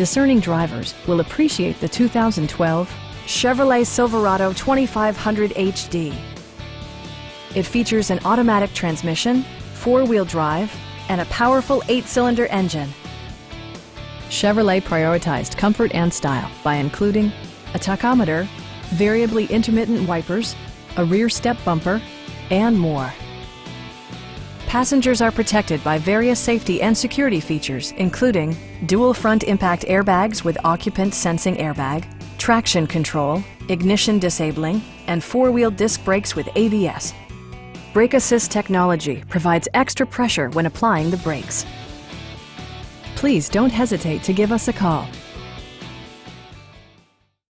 Discerning drivers will appreciate the 2012 Chevrolet Silverado 2500HD. It features an automatic transmission, four-wheel drive, and a powerful 8-cylinder engine. Chevrolet prioritized comfort and style by including a tachometer, variably intermittent wipers, a rear step bumper, and more. Passengers are protected by various safety and security features, including dual front impact airbags with occupant sensing airbag, traction control, ignition disabling, and four-wheel disc brakes with ABS. Brake Assist technology provides extra pressure when applying the brakes. Please don't hesitate to give us a call.